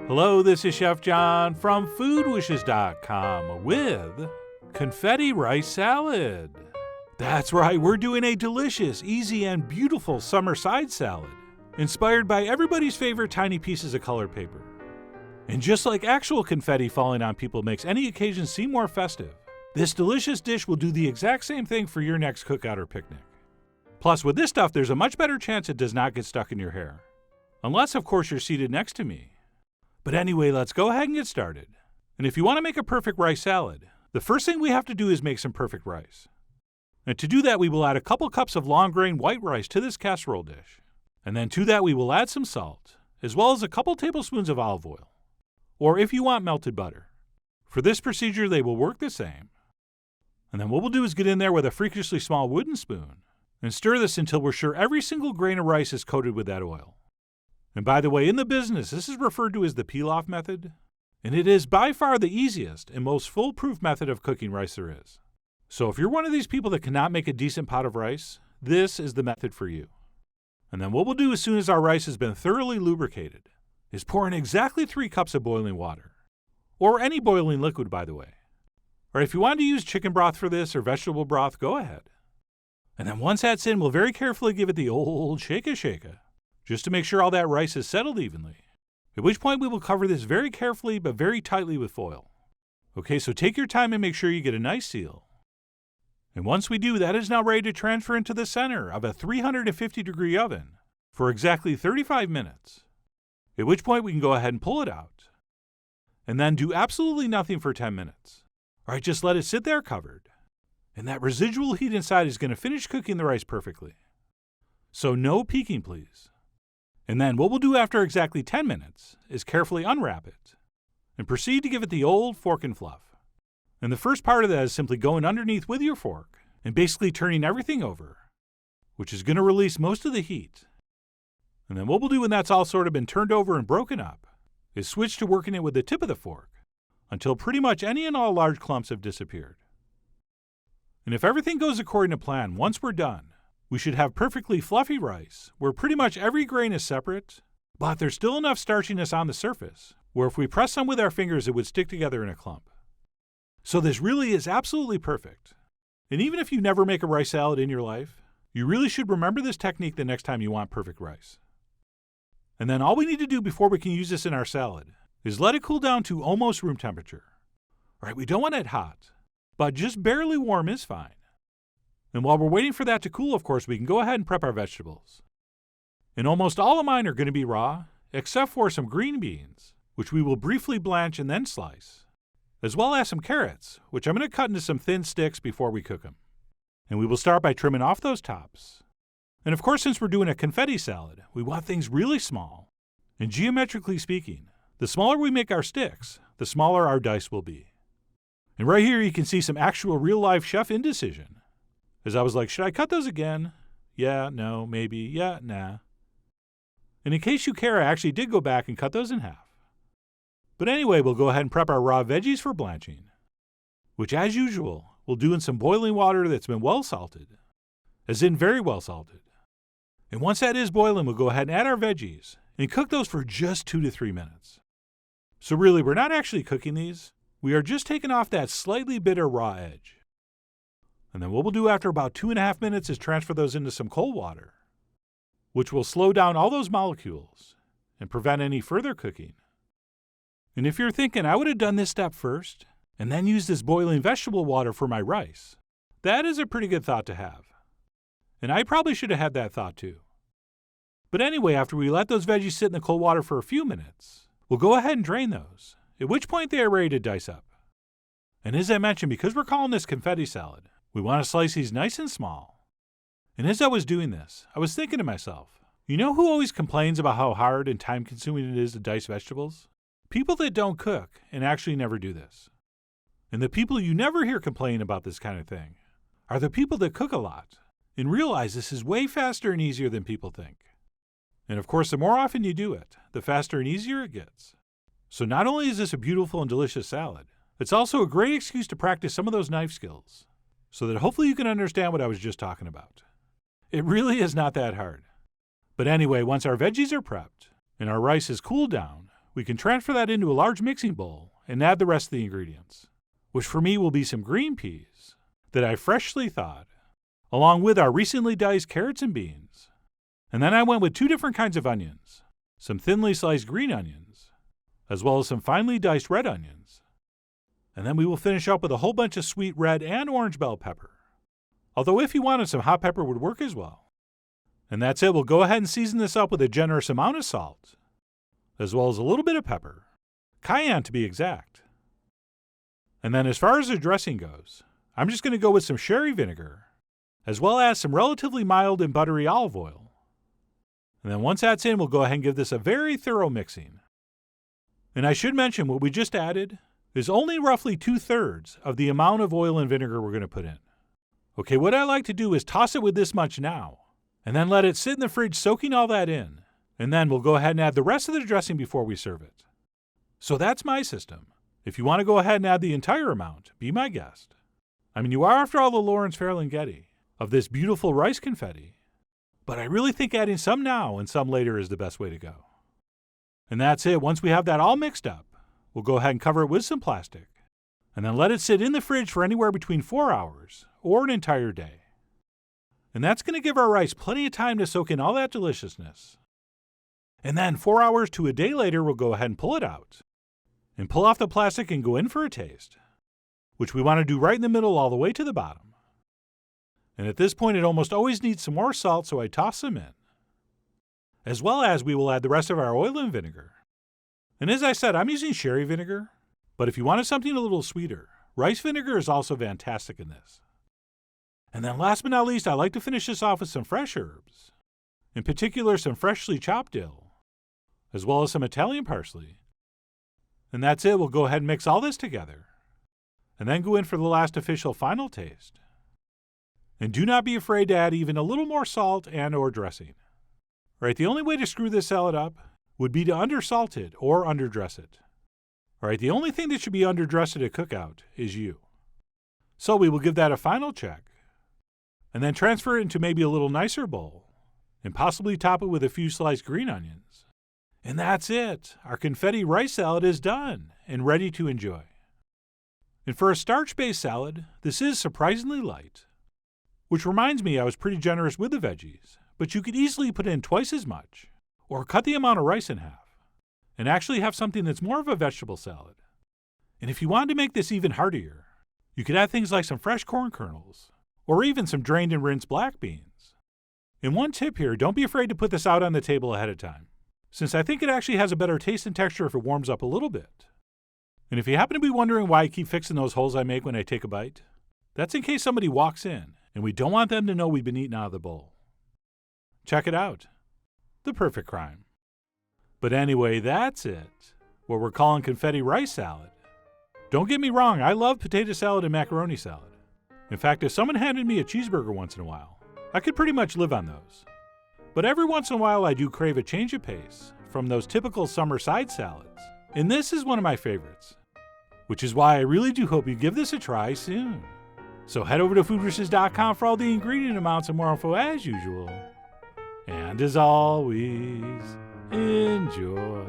Hello, this is Chef John from foodwishes.com with Confetti Rice Salad. That's right, we're doing a delicious, easy, and beautiful summer side salad, inspired by everybody's favorite tiny pieces of colored paper. And just like actual confetti falling on people makes any occasion seem more festive, this delicious dish will do the exact same thing for your next cookout or picnic. Plus, with this stuff, there's a much better chance it does not get stuck in your hair. Unless, of course, you're seated next to me. But anyway, let's go ahead and get started. And if you want to make a perfect rice salad, the first thing we have to do is make some perfect rice. And to do that, we will add a couple cups of long-grain white rice to this casserole dish. And then to that, we will add some salt, as well as a couple tablespoons of olive oil. Or if you want melted butter. For this procedure, they will work the same. And then what we'll do is get in there with a freakishly small wooden spoon and stir this until we're sure every single grain of rice is coated with that oil. And by the way, in the business, this is referred to as the peel-off method, and it is by far the easiest and most foolproof method of cooking rice there is. So if you're one of these people that cannot make a decent pot of rice, this is the method for you. And then what we'll do as soon as our rice has been thoroughly lubricated is pour in exactly 3 cups of boiling water, or any boiling liquid, by the way. Or if you want to use chicken broth for this or vegetable broth, go ahead. And then once that's in, we'll very carefully give it the old shake-a, just to make sure all that rice is settled evenly. At which point we will cover this very carefully but very tightly with foil. Okay, so take your time and make sure you get a nice seal. And once we do, that is now ready to transfer into the center of a 350-degree oven for exactly 35 minutes. At which point we can go ahead and pull it out. And then do absolutely nothing for 10 minutes. All right, just let it sit there covered. And that residual heat inside is going to finish cooking the rice perfectly. So no peeking, please. And then what we'll do after exactly 10 minutes is carefully unwrap it and proceed to give it the old fork and fluff. And the first part of that is simply going underneath with your fork and basically turning everything over, which is going to release most of the heat. And then what we'll do when that's all sort of been turned over and broken up is switch to working it with the tip of the fork until pretty much any and all large clumps have disappeared. And if everything goes according to plan, once we're done, we should have perfectly fluffy rice, where pretty much every grain is separate, but there's still enough starchiness on the surface, where if we press some with our fingers, it would stick together in a clump. So this really is absolutely perfect. And even if you never make a rice salad in your life, you really should remember this technique the next time you want perfect rice. And then all we need to do before we can use this in our salad is let it cool down to almost room temperature. All right, we don't want it hot, but just barely warm is fine. And while we're waiting for that to cool, of course, we can go ahead and prep our vegetables. And almost all of mine are going to be raw, except for some green beans, which we will briefly blanch and then slice, as well as some carrots, which I'm going to cut into some thin sticks before we cook them. And we will start by trimming off those tops. And of course, since we're doing a confetti salad, we want things really small. And geometrically speaking, the smaller we make our sticks, the smaller our dice will be. And right here you can see some actual real-life chef indecision. As I was like, should I cut those again? Yeah, no, maybe, yeah, nah. And in case you care, I actually did go back and cut those in half. But anyway, we'll go ahead and prep our raw veggies for blanching, which as usual, we'll do in some boiling water that's been well salted, as in very well salted. And once that is boiling, we'll go ahead and add our veggies and cook those for just 2 to 3 minutes. So really, we're not actually cooking these. We are just taking off that slightly bitter raw edge. And then what we'll do after about 2.5 minutes is transfer those into some cold water, which will slow down all those molecules and prevent any further cooking. And if you're thinking, I would have done this step first and then used this boiling vegetable water for my rice, that is a pretty good thought to have. And I probably should have had that thought too. But anyway, after we let those veggies sit in the cold water for a few minutes, we'll go ahead and drain those, at which point they are ready to dice up. And as I mentioned, because we're calling this confetti salad, we want to slice these nice and small. And as I was doing this, I was thinking to myself, you know who always complains about how hard and time-consuming it is to dice vegetables? People that don't cook and actually never do this. And the people you never hear complain about this kind of thing are the people that cook a lot and realize this is way faster and easier than people think. And of course, the more often you do it, the faster and easier it gets. So not only is this a beautiful and delicious salad, it's also a great excuse to practice some of those knife skills, so that hopefully you can understand what I was just talking about. It really is not that hard. But anyway, once our veggies are prepped and our rice is cooled down, we can transfer that into a large mixing bowl and add the rest of the ingredients, which for me will be some green peas that I freshly thawed, along with our recently diced carrots and beans. And then I went with 2 different kinds of onions, some thinly sliced green onions, as well as some finely diced red onions. And then we will finish up with a whole bunch of sweet red and orange bell pepper, although if you wanted some hot pepper would work as well. And that's it. We'll go ahead and season this up with a generous amount of salt, as well as a little bit of pepper, cayenne to be exact. And then as far as the dressing goes, I'm just going to go with some sherry vinegar, as well as some relatively mild and buttery olive oil. And then once that's in, we'll go ahead and give this a very thorough mixing. And I should mention what we just added is only roughly 2/3 of the amount of oil and vinegar we're going to put in. Okay, what I like to do is toss it with this much now, and then let it sit in the fridge soaking all that in. And then we'll go ahead and add the rest of the dressing before we serve it. So that's my system. If you want to go ahead and add the entire amount, be my guest. I mean, you are, after all, the Lawrence Ferlinghetti of this beautiful rice confetti. But I really think adding some now and some later is the best way to go. And that's it. Once we have that all mixed up, we'll go ahead and cover it with some plastic, and then let it sit in the fridge for anywhere between 4 hours or an entire day. And that's going to give our rice plenty of time to soak in all that deliciousness. And then 4 hours to a day later, we'll go ahead and pull it out, and pull off the plastic and go in for a taste, which we want to do right in the middle all the way to the bottom. And at this point, it almost always needs some more salt, so I toss some in. As well as we will add the rest of our oil and vinegar. And as I said, I'm using sherry vinegar, but if you wanted something a little sweeter, rice vinegar is also fantastic in this. And then last but not least, I like to finish this off with some fresh herbs. In particular, some freshly chopped dill, as well as some Italian parsley. And that's it. We'll go ahead and mix all this together, and then go in for the last official final taste. And do not be afraid to add even a little more salt and or dressing. Right, the only way to screw this salad up would be to undersalt it or underdress it. Right, the only thing that should be underdressed at a cookout is you. So we will give that a final check, and then transfer it into maybe a little nicer bowl, and possibly top it with a few sliced green onions. And that's it. Our confetti rice salad is done and ready to enjoy. And for a starch-based salad, this is surprisingly light. Which reminds me, I was pretty generous with the veggies, but you could easily put in twice as much, or cut the amount of rice in half, and actually have something that's more of a vegetable salad. And if you wanted to make this even heartier, you could add things like some fresh corn kernels, or even some drained and rinsed black beans. And one tip here, don't be afraid to put this out on the table ahead of time, since I think it actually has a better taste and texture if it warms up a little bit. And if you happen to be wondering why I keep fixing those holes I make when I take a bite, that's in case somebody walks in, and we don't want them to know we've been eating out of the bowl. Check it out. The perfect crime. But anyway, that's it. What we're calling confetti rice salad. Don't get me wrong, I love potato salad and macaroni salad. In fact, if someone handed me a cheeseburger once in a while, I could pretty much live on those. But every once in a while I do crave a change of pace from those typical summer side salads. And this is one of my favorites. Which is why I really do hope you give this a try soon. So head over to foodwishes.com for all the ingredient amounts and more info as usual. And as always, enjoy.